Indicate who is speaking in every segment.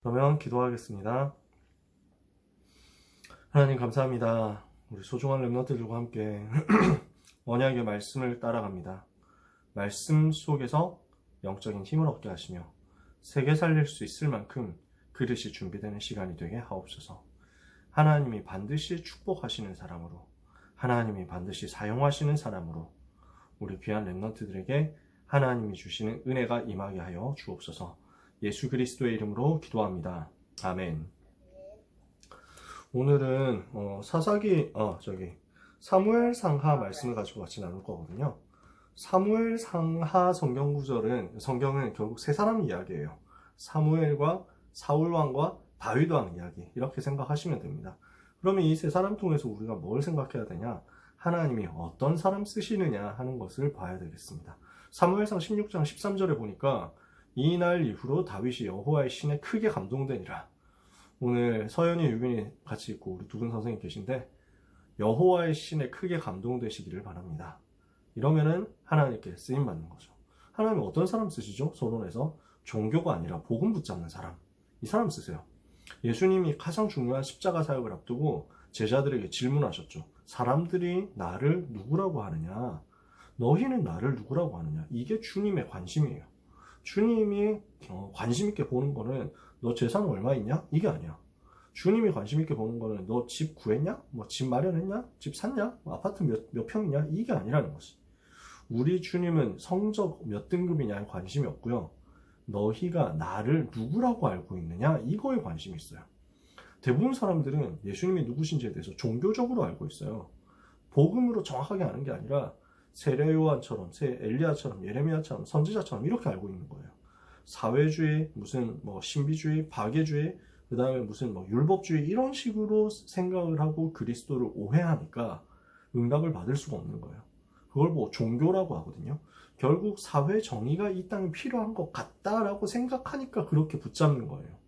Speaker 1: 그러면 기도하겠습니다. 하나님 감사합니다. 우리 소중한 렘넌트들과 함께 언약의 말씀을 따라갑니다. 말씀 속에서 영적인 힘을 얻게 하시며 세계 살릴 수 있을 만큼 그릇이 준비되는 시간이 되게 하옵소서. 하나님이 반드시 축복하시는 사람으로, 하나님이 반드시 사용하시는 사람으로 우리 귀한 렘넌트들에게 하나님이 주시는 은혜가 임하게 하여 주옵소서. 예수 그리스도의 이름으로 기도합니다. 아멘. 오늘은 사무엘 상하 말씀을 가지고 같이 나눌 거거든요. 사무엘 상하 성경은 결국 세 사람 이야기예요. 사무엘과 사울 왕과 다윗 왕 이야기, 이렇게 생각하시면 됩니다. 그러면 이 세 사람 통해서 우리가 뭘 생각해야 되냐? 하나님이 어떤 사람 쓰시느냐 하는 것을 봐야 되겠습니다. 사무엘상 16장 13절에 보니까 이날 이후로 다윗이 여호와의 신에 크게 감동되니라. 오늘 서연이, 유빈이 같이 있고 우리 두 분 선생님 계신데 여호와의 신에 크게 감동되시기를 바랍니다. 이러면은 하나님께 쓰임 받는 거죠. 하나님은 어떤 사람 쓰시죠? 서론에서 종교가 아니라 복음 붙잡는 사람, 이 사람 쓰세요. 예수님이 가장 중요한 십자가 사역을 앞두고 제자들에게 질문하셨죠. 사람들이 나를 누구라고 하느냐? 너희는 나를 누구라고 하느냐? 이게 주님의 관심이에요. 주님이 관심 있게 보는 거는 너 재산 얼마 있냐? 이게 아니야. 주님이 관심 있게 보는 거는 너 집 구했냐? 뭐 집 마련했냐? 집 샀냐? 뭐 아파트 몇 평이냐? 이게 아니라는 거지. 우리 주님은 성적 몇 등급이냐에 관심이 없고요. 너희가 나를 누구라고 알고 있느냐? 이거에 관심이 있어요. 대부분 사람들은 예수님이 누구신지에 대해서 종교적으로 알고 있어요. 복음으로 정확하게 아는 게 아니라 세례 요한처럼, 엘리야처럼, 예레미야처럼, 선지자처럼 이렇게 알고 있는 거예요. 사회주의, 무슨 신비주의, 박애주의, 그 다음에 무슨 율법주의, 이런 식으로 생각을 하고 그리스도를 오해하니까 응답을 받을 수가 없는 거예요. 그걸 종교라고 하거든요. 결국 사회 정의가 이 땅에 필요한 것 같다라고 생각하니까 그렇게 붙잡는 거예요.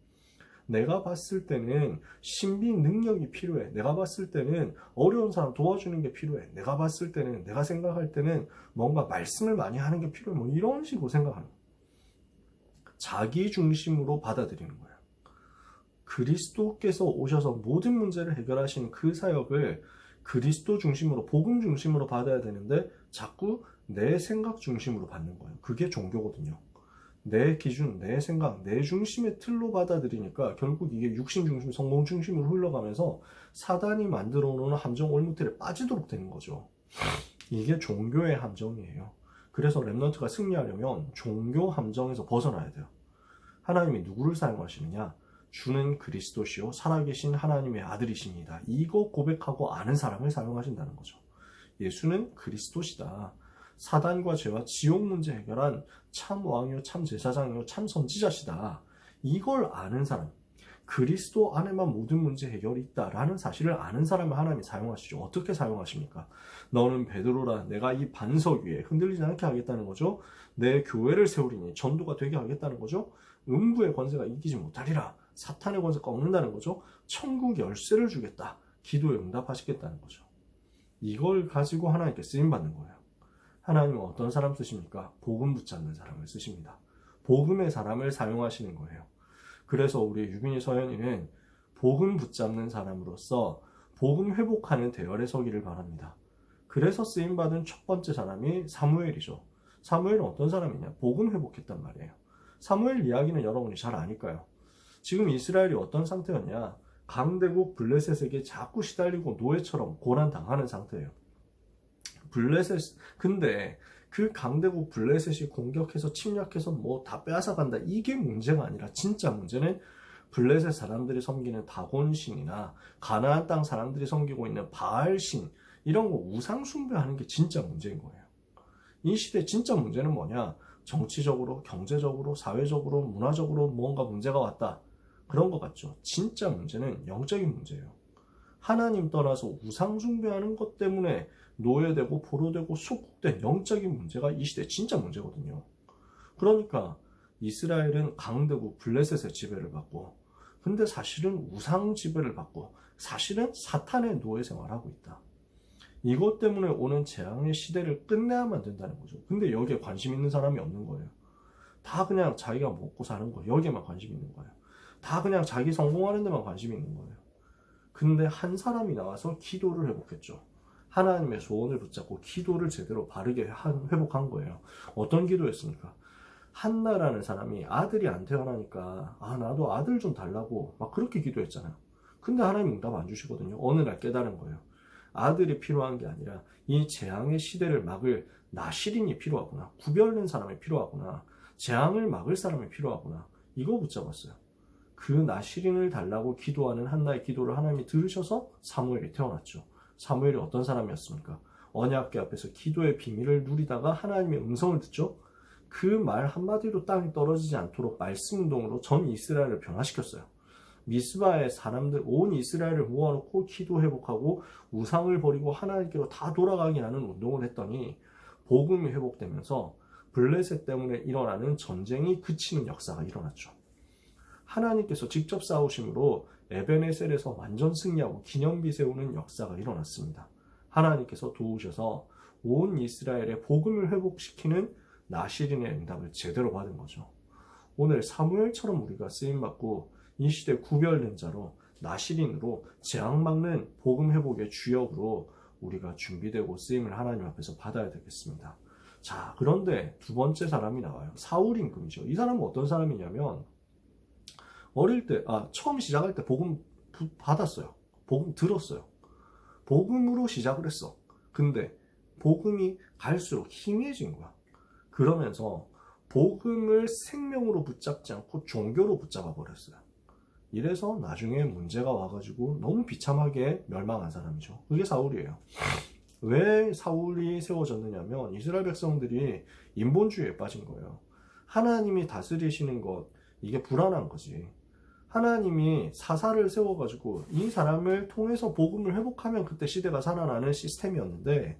Speaker 1: 내가 봤을 때는 신비 능력이 필요해. 내가 봤을 때는 어려운 사람 도와주는 게 필요해. 내가 봤을 때는, 내가 생각할 때는 뭔가 말씀을 많이 하는 게 필요해. 이런 식으로 생각하는 거예요. 자기 중심으로 받아들이는 거예요. 그리스도께서 오셔서 모든 문제를 해결하시는 그 사역을 그리스도 중심으로, 복음 중심으로 받아야 되는데 자꾸 내 생각 중심으로 받는 거예요. 그게 종교거든요. 내 기준, 내 생각, 내 중심의 틀로 받아들이니까 결국 이게 육신 중심, 성공 중심으로 흘러가면서 사단이 만들어 놓은 함정 올무틀에 빠지도록 되는 거죠. 이게 종교의 함정이에요. 그래서 렘넌트가 승리하려면 종교 함정에서 벗어나야 돼요. 하나님이 누구를 사용하시느냐? 주는 그리스도시요 살아계신 하나님의 아들이십니다. 이거 고백하고 아는 사람을 사용하신다는 거죠. 예수는 그리스도시다. 사단과 죄와 지옥 문제 해결한 참 왕이요, 참 제사장이요, 참 선지자시다. 이걸 아는 사람, 그리스도 안에만 모든 문제 해결이 있다라는 사실을 아는 사람을 하나님이 사용하시죠. 어떻게 사용하십니까? 너는 베드로라, 내가 이 반석 위에 흔들리지 않게 하겠다는 거죠. 내 교회를 세우리니 전도가 되게 하겠다는 거죠. 음부의 권세가 이기지 못하리라. 사탄의 권세가 꺾는다는 거죠. 천국 열쇠를 주겠다. 기도에 응답하시겠다는 거죠. 이걸 가지고 하나님께 쓰임받는 거예요. 하나님은 어떤 사람 쓰십니까? 복음 붙잡는 사람을 쓰십니다. 복음의 사람을 사용하시는 거예요. 그래서 우리 유빈이, 서연이는 복음 붙잡는 사람으로서 복음 회복하는 대열에 서기를 바랍니다. 그래서 쓰임받은 첫 번째 사람이 사무엘이죠. 사무엘은 어떤 사람이냐? 복음 회복했단 말이에요. 사무엘 이야기는 여러분이 잘 아니까요. 지금 이스라엘이 어떤 상태였냐? 강대국 블레셋에게 자꾸 시달리고 노예처럼 고난당하는 상태예요. 근데 그 강대국 블레셋이 공격해서 침략해서 다 빼앗아간다, 이게 문제가 아니라 진짜 문제는 블레셋 사람들이 섬기는 다곤신이나 가나안 땅 사람들이 섬기고 있는 바알신, 이런 거 우상 숭배하는 게 진짜 문제인 거예요. 이 시대 진짜 문제는 뭐냐? 정치적으로, 경제적으로, 사회적으로, 문화적으로 뭔가 문제가 왔다, 그런 것 같죠. 진짜 문제는 영적인 문제예요. 하나님 떠나서 우상 숭배하는 것 때문에 노예되고 포로되고 속국된 영적인 문제가 이 시대 진짜 문제거든요. 그러니까 이스라엘은 강대국 블레셋의 지배를 받고, 근데 사실은 우상 지배를 받고, 사실은 사탄의 노예 생활을 하고 있다. 이것 때문에 오는 재앙의 시대를 끝내야만 된다는 거죠. 근데 여기에 관심 있는 사람이 없는 거예요. 다 그냥 자기가 먹고 사는 거, 여기에만 관심 있는 거예요. 다 그냥 자기 성공하는 데만 관심이 있는 거예요. 근데 한 사람이 나와서 기도를 회복했죠. 하나님의 소원을 붙잡고 기도를 제대로 바르게 회복한 거예요. 어떤 기도였습니까? 한나라는 사람이 아들이 안 태어나니까 나도 아들 좀 달라고 막 그렇게 기도했잖아요. 근데 하나님 응답 안 주시거든요. 어느 날 깨달은 거예요. 아들이 필요한 게 아니라 이 재앙의 시대를 막을 나시린이 필요하구나. 구별된 사람이 필요하구나. 재앙을 막을 사람이 필요하구나. 이거 붙잡았어요. 그 나시린을 달라고 기도하는 한나의 기도를 하나님이 들으셔서 사무엘이 태어났죠. 사무엘이 어떤 사람이었습니까? 언약궤 앞에서 기도의 비밀을 누리다가 하나님의 음성을 듣죠. 그 말 한마디도 땅에 떨어지지 않도록 말씀 운동으로 전 이스라엘을 변화시켰어요. 미스바의 사람들 온 이스라엘을 모아놓고 기도 회복하고 우상을 버리고 하나님께로 다 돌아가게 하는 운동을 했더니 복음이 회복되면서 블레셋 때문에 일어나는 전쟁이 그치는 역사가 일어났죠. 하나님께서 직접 싸우심으로 에베네셀에서 완전 승리하고 기념비 세우는 역사가 일어났습니다. 하나님께서 도우셔서 온 이스라엘의 복음을 회복시키는 나시린의 응답을 제대로 받은 거죠. 오늘 사무엘처럼 우리가 쓰임받고 이 시대 구별된 자로 나시린으로 재앙 막는 복음 회복의 주역으로 우리가 준비되고 쓰임을 하나님 앞에서 받아야 되겠습니다. 자, 그런데 두 번째 사람이 나와요. 사울 임금이죠. 이 사람은 어떤 사람이냐면 어릴 때 처음 시작할 때 복음 받았어요. 복음 들었어요. 복음으로 시작을 했어. 근데 복음이 갈수록 희미해진 거야. 그러면서 복음을 생명으로 붙잡지 않고 종교로 붙잡아 버렸어요. 이래서 나중에 문제가 와가지고 너무 비참하게 멸망한 사람이죠. 그게 사울이에요. 왜 사울이 세워졌느냐면 이스라엘 백성들이 인본주의에 빠진 거예요. 하나님이 다스리시는 것, 이게 불안한 거지. 하나님이 사사를 세워가지고 이 사람을 통해서 복음을 회복하면 그때 시대가 살아나는 시스템이었는데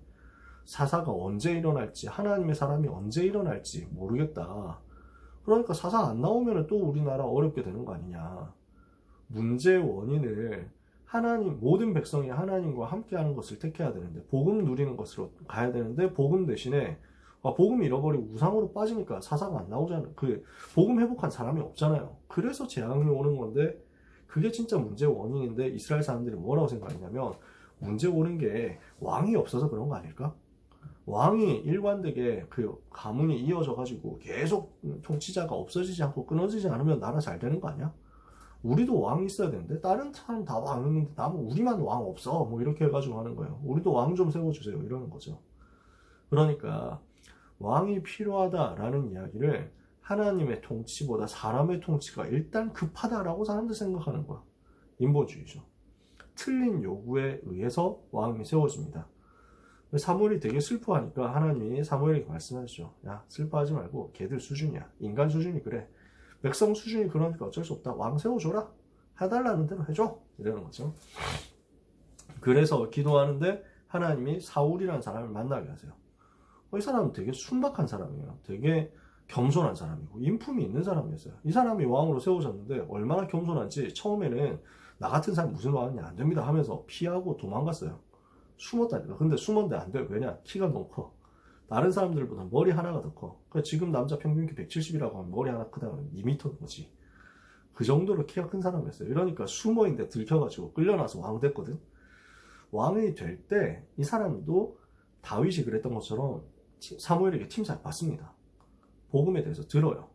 Speaker 1: 사사가 언제 일어날지, 하나님의 사람이 언제 일어날지 모르겠다. 그러니까 사사 안 나오면 또 우리나라 어렵게 되는 거 아니냐. 문제의 원인을 모든 백성이 하나님과 함께하는 것을 택해야 되는데 복음 누리는 것으로 가야 되는데 복음 대신에 복음 잃어버리고 우상으로 빠지니까 사사가 안 나오잖아요. 복음 회복한 사람이 없잖아요. 그래서 재앙이 오는 건데 그게 진짜 문제의 원인인데 이스라엘 사람들이 뭐라고 생각했냐면 문제 오는 게 왕이 없어서 그런 거 아닐까? 왕이 일관되게 그 가문이 이어져 가지고 계속 통치자가 없어지지 않고 끊어지지 않으면 나라 잘 되는 거 아니야? 우리도 왕이 있어야 되는데 다른 사람 다 왕 있는데 우리만 왕 없어 뭐 이렇게 해가지고 하는 거예요. 우리도 왕 좀 세워주세요 이러는 거죠. 그러니까 왕이 필요하다라는 이야기를 하나님의 통치보다 사람의 통치가 일단 급하다라고 사람들 생각하는 거야. 인본주의죠. 틀린 요구에 의해서 왕이 세워집니다. 사무엘이 되게 슬퍼하니까 하나님이 사무엘에게 말씀하시죠. 야, 슬퍼하지 말고 걔들 수준이야. 인간 수준이 그래. 백성 수준이 그러니까 어쩔 수 없다. 왕 세워줘라. 해달라는 대로 해줘. 이러는 거죠. 그래서 기도하는데 하나님이 사울이라는 사람을 만나게 하세요. 이 사람은 되게 순박한 사람이에요. 되게 겸손한 사람이고 인품이 있는 사람이었어요. 이 사람이 왕으로 세워졌는데 얼마나 겸손한지 처음에는 나 같은 사람 무슨 왕이냐 안 됩니다 하면서 피하고 도망갔어요. 숨었다니까. 근데 숨었는데 안 돼요. 왜냐? 키가 너무 커. 다른 사람들보다 머리 하나가 더 커. 그러니까 지금 남자 평균 키 170이라고 하면 머리 하나 크다면 2m인 거지. 그 정도로 키가 큰 사람이었어요. 이러니까 숨어있는데 들켜가지고 끌려나서 왕 됐거든. 왕이 될 때 이 사람도 다윗이 그랬던 것처럼 사무엘에게 팀잘 받습니다. 복음에 대해서 들어요.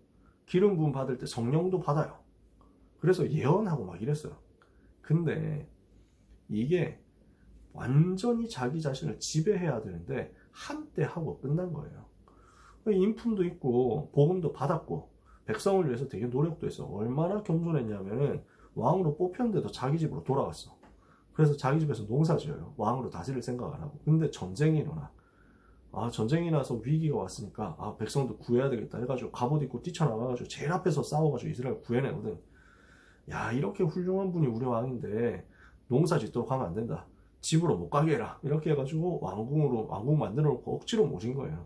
Speaker 1: 기름 부음 받을 때 성령도 받아요. 그래서 예언하고 막 이랬어요. 근데 이게 완전히 자기 자신을 지배해야 되는데 한때 하고 끝난 거예요. 인품도 있고 복음도 받았고 백성을 위해서 되게 노력도 했어. 얼마나 겸손했냐면은 왕으로 뽑혔는데도 자기 집으로 돌아갔어. 그래서 자기 집에서 농사 지어요. 왕으로 다스릴 생각 안 하고. 근데 전쟁이 일어나. 전쟁이 나서 위기가 왔으니까 백성도 구해야 되겠다 해가지고 갑옷 입고 뛰쳐나가가지고 제일 앞에서 싸워가지고 이스라엘 구해내거든. 야, 이렇게 훌륭한 분이 우리 왕인데 농사 짓도록 하면 안 된다. 집으로 못 가게 해라. 이렇게 해가지고 왕궁 만들어 놓고 억지로 모신 거예요.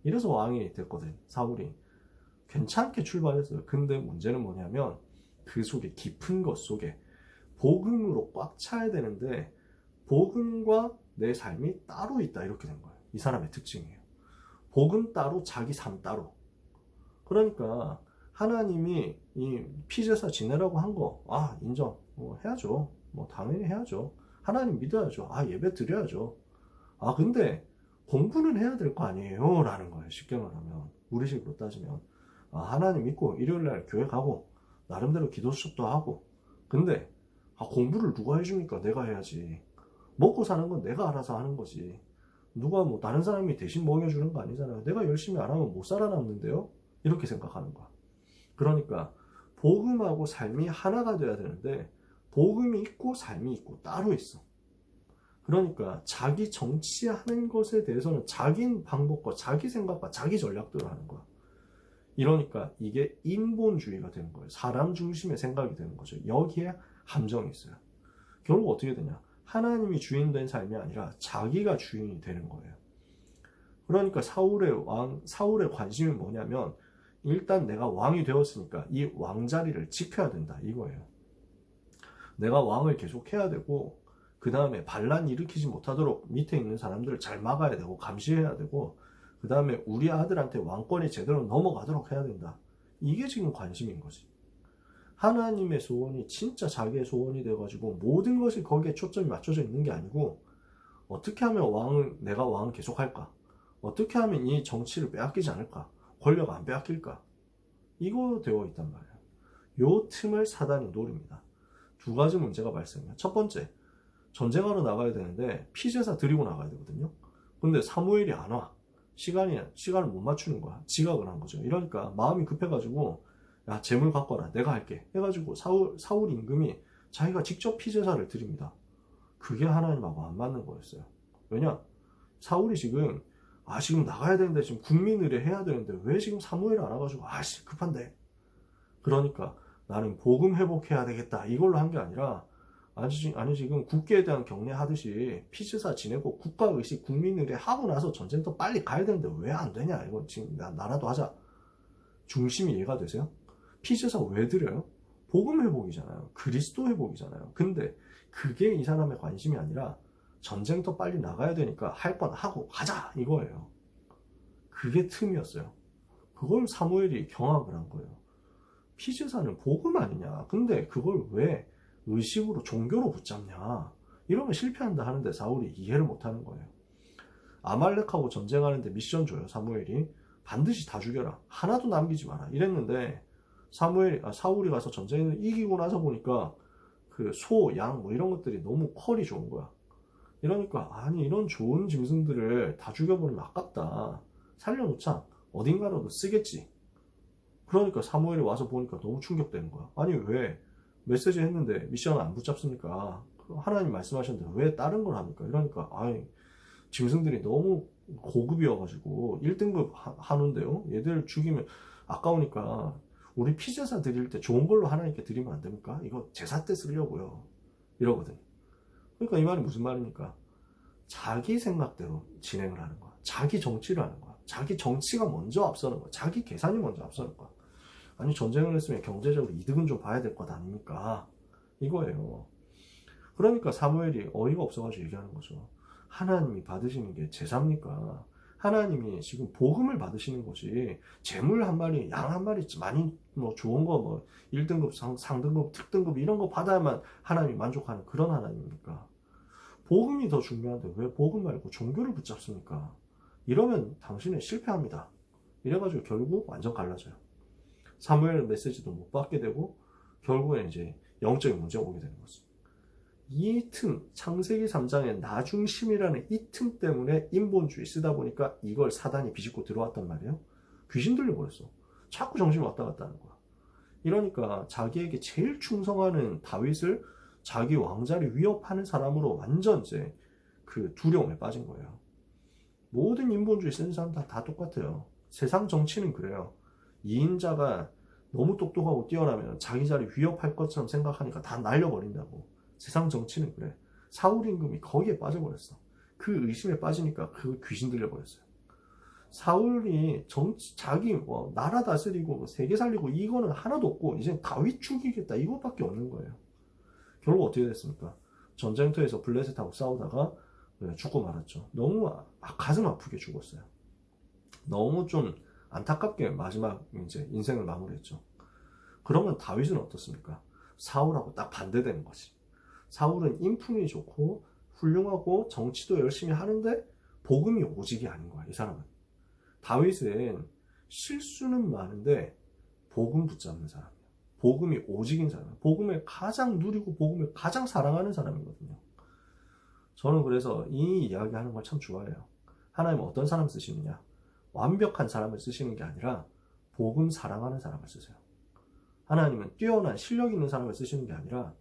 Speaker 1: 이래서 왕이 됐거든. 사울이. 괜찮게 출발했어요. 근데 문제는 뭐냐면 그 속에 깊은 것 속에 복음으로 꽉 차야 되는데 복음과 내 삶이 따로 있다. 이렇게 된 거예요. 이 사람의 특징이에요. 복음 따로 자기 삶 따로. 그러니까 하나님이 이 피제사 지내라고 한 거, 인정. 해야죠. 당연히 해야죠. 하나님 믿어야죠. 예배 드려야죠. 근데 공부는 해야 될 거 아니에요? 라는 거예요. 쉽게 말하면. 우리식으로 따지면. 하나님 믿고 일요일날 교회 가고, 나름대로 기도 수업도 하고, 근데, 공부를 누가 해주니까 내가 해야지. 먹고 사는 건 내가 알아서 하는 거지. 누가 다른 사람이 대신 먹여주는 거 아니잖아요. 내가 열심히 안 하면 못 살아남는데요? 이렇게 생각하는 거야. 그러니까, 복음하고 삶이 하나가 돼야 되는데, 복음이 있고 삶이 있고 따로 있어. 그러니까 자기 정치하는 것에 대해서는 자기 방법과 자기 생각과 자기 전략대로 하는 거야. 이러니까 이게 인본주의가 되는 거예요. 사람 중심의 생각이 되는 거죠. 여기에 함정이 있어요. 결국 어떻게 되냐? 하나님이 주인된 삶이 아니라 자기가 주인이 되는 거예요. 그러니까 사울의 관심이 뭐냐면 일단 내가 왕이 되었으니까 이 왕자리를 지켜야 된다 이거예요. 내가 왕을 계속 해야 되고 그 다음에 반란 일으키지 못하도록 밑에 있는 사람들을 잘 막아야 되고 감시해야 되고 그 다음에 우리 아들한테 왕권이 제대로 넘어가도록 해야 된다. 이게 지금 관심인 거지. 하나님의 소원이 진짜 자기의 소원이 돼가지고 모든 것이 거기에 초점이 맞춰져 있는 게 아니고 어떻게 하면 내가 왕을 계속 할까? 어떻게 하면 이 정치를 빼앗기지 않을까? 권력 안 빼앗길까? 이거 되어 있단 말이에요. 요 틈을 사단이 노립니다. 두 가지 문제가 발생해요. 첫 번째, 전쟁하러 나가야 되는데 피제사 드리고 나가야 되거든요. 근데 사무엘이 안 와. 시간을 못 맞추는 거야. 지각을 한 거죠. 이러니까 마음이 급해가지고 야, 재물 갖고 와라. 내가 할게. 해가지고 사울 임금이 자기가 직접 피제사를 드립니다. 그게 하나님하고 안 맞는 거였어요. 왜냐? 사울이 지금 나가야 되는데 지금 국민의례 해야 되는데 왜 지금 사무엘 안 와가지고 급한데. 그러니까 나는 복음 회복해야 되겠다. 이걸로 한 게 아니라 아니 지금 국기에 대한 경례하듯이 피제사 지내고 국가의식 국민의례 하고 나서 전쟁터 빨리 가야 되는데 왜 안 되냐. 이거 지금 나라도 하자. 중심이 이해가 되세요? 피제사 왜 드려요? 복음 회복이잖아요. 그리스도 회복이잖아요. 근데 그게 이 사람의 관심이 아니라 전쟁터 빨리 나가야 되니까 할 건 하고 가자 이거예요. 그게 틈이었어요. 그걸 사무엘이 경악을 한 거예요. 피제사는 복음 아니냐. 근데 그걸 왜 의식으로 종교로 붙잡냐. 이러면 실패한다 하는데 사울이 이해를 못하는 거예요. 아말렉하고 전쟁하는데 미션 줘요. 사무엘이 반드시 다 죽여라. 하나도 남기지 마라. 이랬는데 사울이 가서 전쟁을 이기고 나서 보니까 그 소, 양 이런 것들이 너무 퀄이 좋은 거야. 이러니까 이런 좋은 짐승들을 다 죽여버리면 아깝다. 살려놓자. 어딘가라도 쓰겠지. 그러니까 사무엘이 와서 보니까 너무 충격되는 거야. 왜 메시지 했는데 미션 안 붙잡습니까? 하나님 말씀하셨는데 왜 다른 걸 합니까? 이러니까 짐승들이 너무 고급이어가지고 1등급 하는데요. 얘들 죽이면 아까우니까 우리 피제사 드릴 때 좋은 걸로 하나님께 드리면 안 됩니까? 이거 제사 때 쓰려고요. 이러거든. 그러니까 이 말이 무슨 말입니까? 자기 생각대로 진행을 하는 거야. 자기 정치를 하는 거야. 자기 정치가 먼저 앞서는 거야. 자기 계산이 먼저 앞서는 거야. 전쟁을 했으면 경제적으로 이득은 좀 봐야 될 것 아닙니까? 이거예요. 그러니까 사무엘이 어이가 없어가지고 얘기하는 거죠. 하나님이 받으시는 게 제사입니까? 하나님이 지금 복음을 받으시는 거지. 재물 한 마리, 양 한 마리 많이 좋은 거 1등급, 상등급, 특등급 이런 거 받아야만 하나님이 만족하는 그런 하나님입니까? 복음이 더 중요한데 왜 복음 말고 종교를 붙잡습니까? 이러면 당신은 실패합니다. 이래가지고 결국 완전 갈라져요. 사무엘 메시지도 못 받게 되고 결국엔 이제 영적인 문제가 오게 되는 거죠. 이 틈, 창세기 3장의 나중심이라는 이 틈 때문에 인본주의 쓰다 보니까 이걸 사단이 비집고 들어왔단 말이에요. 귀신 들려버렸어. 자꾸 정신이 왔다 갔다 하는 거야. 이러니까 자기에게 제일 충성하는 다윗을 자기 왕자를 위협하는 사람으로 완전 이제 그 두려움에 빠진 거예요. 모든 인본주의 쓰는 사람 다 똑같아요. 세상 정치는 그래요. 이인자가 너무 똑똑하고 뛰어나면 자기 자리 위협할 것처럼 생각하니까 다 날려버린다고. 세상 정치는 그래. 사울 임금이 거기에 빠져버렸어. 그 의심에 빠지니까 그 귀신 들려버렸어요. 사울이 자기 나라 다스리고 세계 살리고 이거는 하나도 없고 이제 다윗 죽이겠다 이것밖에 없는 거예요. 결국 어떻게 됐습니까? 전쟁터에서 블레셋하고 싸우다가 죽고 말았죠. 너무 가슴 아프게 죽었어요. 너무 좀 안타깝게 마지막 이제 인생을 마무리했죠. 그러면 다윗은 어떻습니까? 사울하고 딱 반대되는 거지. 사울은 인품이 좋고 훌륭하고 정치도 열심히 하는데 복음이 오직이 아닌 거야, 이 사람은. 다윗은 실수는 많은데 복음 붙잡는 사람이야. 복음이 오직인 사람, 복음을 가장 누리고 복음을 가장 사랑하는 사람이거든요. 저는 그래서 이 이야기하는 걸 참 좋아해요. 하나님은 어떤 사람 쓰시느냐? 완벽한 사람을 쓰시는 게 아니라 복음 사랑하는 사람을 쓰세요. 하나님은 뛰어난 실력 있는 사람을 쓰시는 게 아니라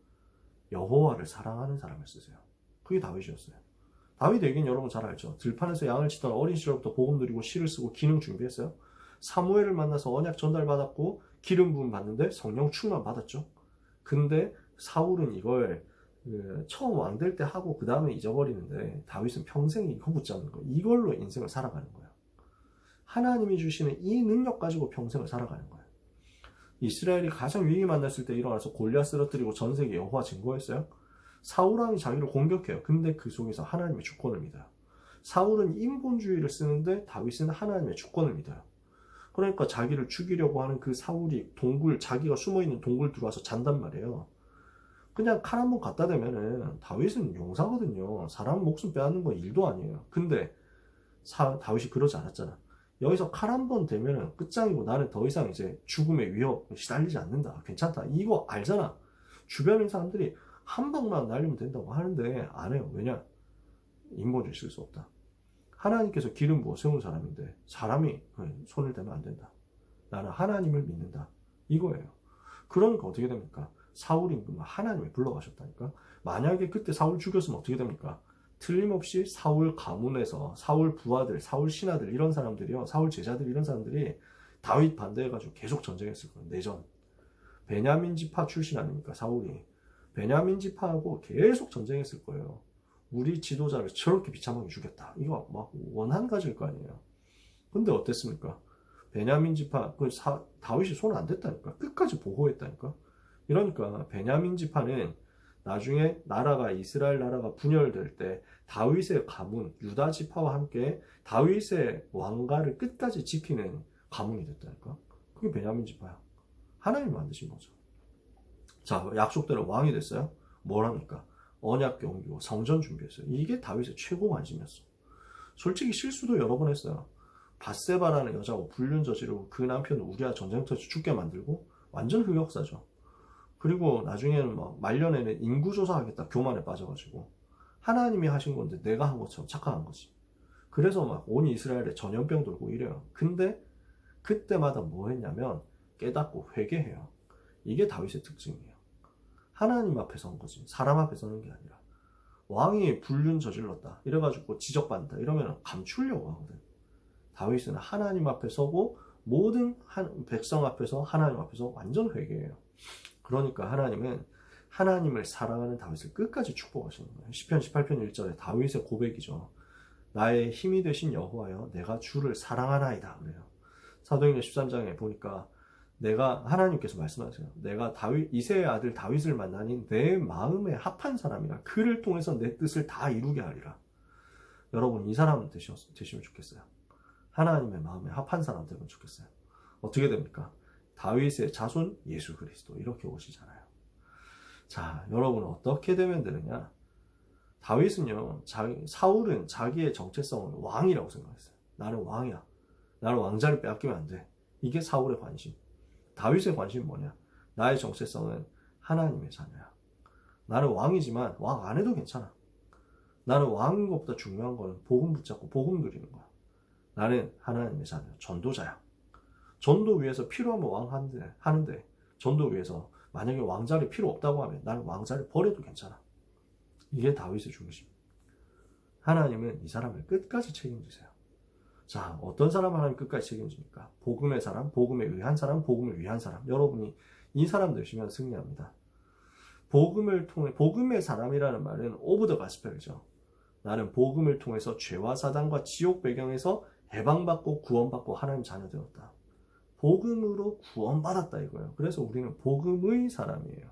Speaker 1: 여호와를 사랑하는 사람을 쓰세요. 그게 다윗이었어요. 다윗에겐 여러분 잘 알죠. 들판에서 양을 치던 어린 시절부터 복음 누리고 시를 쓰고 기능 준비했어요. 사무엘을 만나서 언약 전달받았고 기름 부음 받는데 성령 충만 받았죠. 근데 사울은 이걸 처음 왕 될 때 하고 그 다음에 잊어버리는데 다윗은 평생 이거 붙잡는 거예요. 이걸로 인생을 살아가는 거예요. 하나님이 주시는 이 능력 가지고 평생을 살아가는 거예요. 이스라엘이 가장 위기 만났을 때 일어나서 골리앗 쓰러뜨리고 전 세계 여호와 증거했어요. 사울왕이 자기를 공격해요. 근데 그 속에서 하나님의 주권을 믿어요. 사울은 인본주의를 쓰는데 다윗은 하나님의 주권을 믿어요. 그러니까 자기를 죽이려고 하는 그 사울이 자기가 숨어있는 동굴 들어와서 잔단 말이에요. 그냥 칼 한 번 갖다 대면은 다윗은 용사거든요. 사람 목숨 빼앗는 건 일도 아니에요. 근데 다윗이 그러지 않았잖아. 여기서 칼 한 번 대면은 끝장이고 나는 더 이상 이제 죽음의 위협 시달리지 않는다. 괜찮다. 이거 알잖아. 주변의 사람들이 한 방만 날리면 된다고 하는데 안 해요. 왜냐? 인본주의 쓸 수 없다. 하나님께서 기름 부어 세운 사람인데 사람이 손을 대면 안 된다. 나는 하나님을 믿는다. 이거예요. 그러니까 어떻게 됩니까? 사울 임금은 하나님이 불러가셨다니까. 만약에 그때 사울 죽였으면 어떻게 됩니까? 틀림없이 사울 가문에서 사울 부하들, 사울 신하들 이런 사람들이요. 사울 제자들 이런 사람들이 다윗 반대해가지고 계속 전쟁했을 거예요. 내전. 베냐민 지파 출신 아닙니까? 사울이. 베냐민 지파하고 계속 전쟁했을 거예요. 우리 지도자를 저렇게 비참하게 죽였다. 이거 막 원한 가질 거 아니에요. 근데 어땠습니까? 베냐민 지파, 다윗이 손 안 댔다니까. 끝까지 보호했다니까. 이러니까 베냐민 지파는 나중에 이스라엘 나라가 분열될 때 다윗의 가문, 유다 지파와 함께 다윗의 왕가를 끝까지 지키는 가문이 됐다니까. 그게 베냐민 지파야. 하나님이 만드신 거죠. 자, 약속대로 왕이 됐어요. 뭘 합니까? 언약 옮기고 성전 준비했어요. 이게 다윗의 최고 관심이었어. 솔직히 실수도 여러 번 했어요. 밧세바라는 여자하고 불륜 저지르고 그 남편을 우리아 전쟁터에서 죽게 만들고 완전 흑역사죠. 그리고 나중에는 말년에는 인구조사하겠다 교만에 빠져가지고 하나님이 하신 건데 내가 한 것처럼 착각한 거지. 그래서 온 이스라엘에 전염병 돌고 이래요. 근데 그때마다 뭐 했냐면 깨닫고 회개해요. 이게 다윗의 특징이에요. 하나님 앞에 선 거지. 사람 앞에 서는 게 아니라. 왕이 불륜 저질렀다. 이래가지고 지적받는다. 이러면 감추려고 하거든. 다윗은 하나님 앞에 서고 모든 백성 앞에서 하나님 앞에서 완전 회개해요. 그러니까 하나님은 하나님을 사랑하는 다윗을 끝까지 축복하시는 거예요. 시편 18편 1절에 다윗의 고백이죠. 나의 힘이 되신 여호와여 내가 주를 사랑하나이다. 그래요. 사도행전 13장에 보니까 하나님께서 말씀하세요. 내가 이새의 아들 다윗을 만나니 내 마음에 합한 사람이라 그를 통해서 내 뜻을 다 이루게 하리라. 여러분 이 사람 되시면 좋겠어요. 하나님의 마음에 합한 사람 되면 좋겠어요. 어떻게 됩니까? 다윗의 자손 예수 그리스도 이렇게 오시잖아요. 자, 여러분은 어떻게 되면 되느냐? 다윗은요, 사울은 자기의 정체성은 왕이라고 생각했어요. 나는 왕이야. 나는 왕자를 빼앗기면 안 돼. 이게 사울의 관심. 다윗의 관심은 뭐냐? 나의 정체성은 하나님의 자녀야. 나는 왕이지만 왕 안 해도 괜찮아. 나는 왕인 것보다 중요한 거는 복음 붙잡고 복음 누리는 거야. 나는 하나님의 자녀, 전도자야. 전도 위해서 필요하면 왕 하는데 전도 위해서 만약에 왕자리 필요 없다고 하면 나는 왕자를 버려도 괜찮아. 이게 다윗의 중심. 하나님은 이 사람을 끝까지 책임지세요. 자, 어떤 사람을 하나님 끝까지 책임집니까? 복음의 사람, 복음에 의한 사람, 복음을 위한 사람. 여러분이 이 사람 되시면 승리합니다. 복음의 사람이라는 말은 오브 더 가스펠이죠. 나는 복음을 통해서 죄와 사단과 지옥 배경에서 해방받고 구원받고 하나님 자녀 되었다. 복음으로 구원받았다 이거예요. 그래서 우리는 복음의 사람이에요.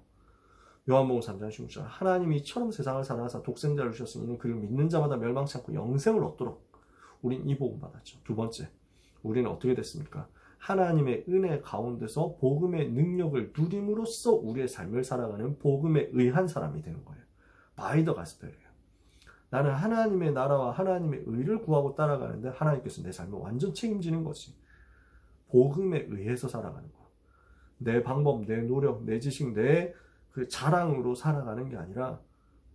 Speaker 1: 요한복음 3장 16절 하나님이 이처럼 세상을 사랑하사 독생자를 주셨으니 이는 그를 믿는 자마다 멸망치 않고 영생을 얻도록 우린 이 복음 받았죠. 두 번째, 우리는 어떻게 됐습니까? 하나님의 은혜 가운데서 복음의 능력을 누림으로써 우리의 삶을 살아가는 복음에 의한 사람이 되는 거예요. 바이 더 가스펠이에요. 나는 하나님의 나라와 하나님의 의를 구하고 따라가는데 하나님께서 내 삶을 완전 책임지는 거지. 복음에 의해서 살아가는 거야. 내 방법, 내 노력, 내 지식, 내 그 자랑으로 살아가는 게 아니라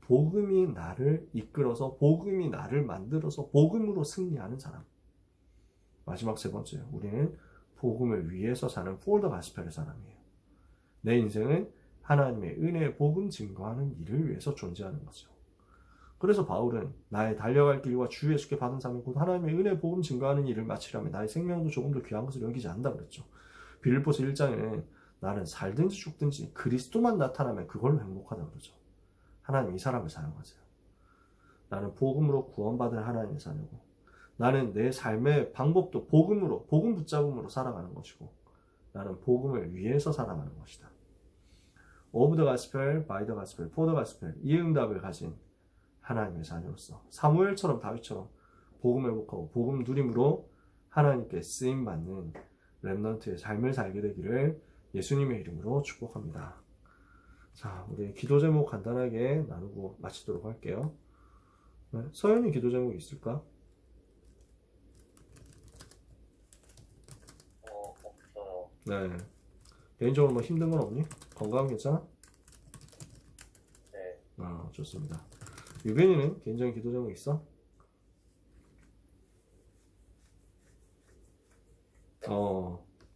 Speaker 1: 복음이 나를 이끌어서 복음이 나를 만들어서 복음으로 승리하는 사람. 마지막 세 번째요. 우리는 복음을 위해서 사는 for the gospel의 사람이에요. 내 인생은 하나님의 은혜의 복음 증거하는 일을 위해서 존재하는 거죠. 그래서 바울은 나의 달려갈 길과 주 예수께 받은 사명 곧 하나님의 은혜의 복음 증거하는 일을 마치려면 나의 생명도 조금 더 귀한 것을 여기지 않는다 그랬죠. 빌립보서 1장에는 나는 살든지 죽든지 그리스도만 나타나면 그걸로 행복하다 그러죠. 하나님 이 사람을 사용하세요. 나는 복음으로 구원받은 하나님의 자녀고 나는 내 삶의 방법도 복음으로 복음 붙잡음으로 살아가는 것이고 나는 복음을 위해서 살아가는 것이다. of the gospel, by the gospel, for the gospel 이 응답을 가진 하나님의 자녀로서 사무엘처럼 다윗처럼 복음을 회복하고 복음 누림으로 하나님께 쓰임받는 렘넌트의 삶을 살게 되기를 예수님의 이름으로 축복합니다. 자, 우리 기도 제목 간단하게 나누고 마치도록 할게요. 네, 서연이 기도 제목 있을까?
Speaker 2: 없어요.
Speaker 1: 네. 개인적으로 뭐 힘든 건 없니? 건강 괜찮아?
Speaker 2: 네.
Speaker 1: 좋습니다. 유빈이는 개인적인 기도 제목 있어?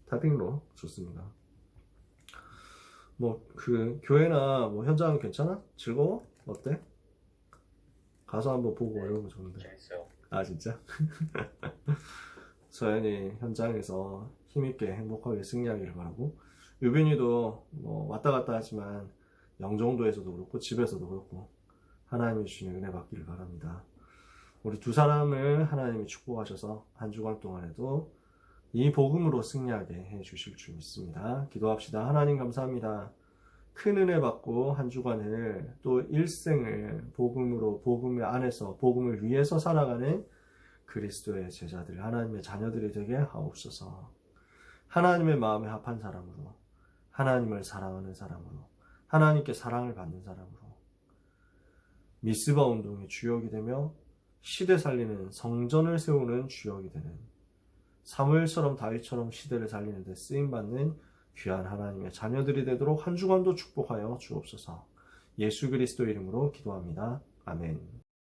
Speaker 1: 타핑로 좋습니다. 뭐 그 교회나 뭐 현장은 괜찮아? 즐거워? 어때? 가서 한번 보고 이런 거 좋은데.
Speaker 2: 재밌어요.
Speaker 1: 아 진짜? 서연이 현장에서 힘있게 행복하게 승리하기를 바라고 유빈이도 뭐 왔다 갔다 하지만 영종도에서도 그렇고 집에서도 그렇고 하나님이 주시는 은혜 받기를 바랍니다. 우리 두 사람을 하나님이 축복하셔서 한 주간 동안에도 이 복음으로 승리하게 해주실 줄 믿습니다. 기도합시다. 하나님 감사합니다. 큰 은혜 받고 한 주간을 또 일생을 복음으로 복음 안에서 복음을 위해서 살아가는 그리스도의 제자들 하나님의 자녀들이 되게 하옵소서. 하나님의 마음에 합한 사람으로 하나님을 사랑하는 사람으로 하나님께 사랑을 받는 사람으로 미스바 운동의 주역이 되며 시대 살리는 성전을 세우는 주역이 되는 사무엘처럼 다윗처럼 시대를 살리는 데 쓰임받는 귀한 하나님의 자녀들이 되도록 한 주간도 축복하여 주옵소서. 예수 그리스도 이름으로 기도합니다. 아멘.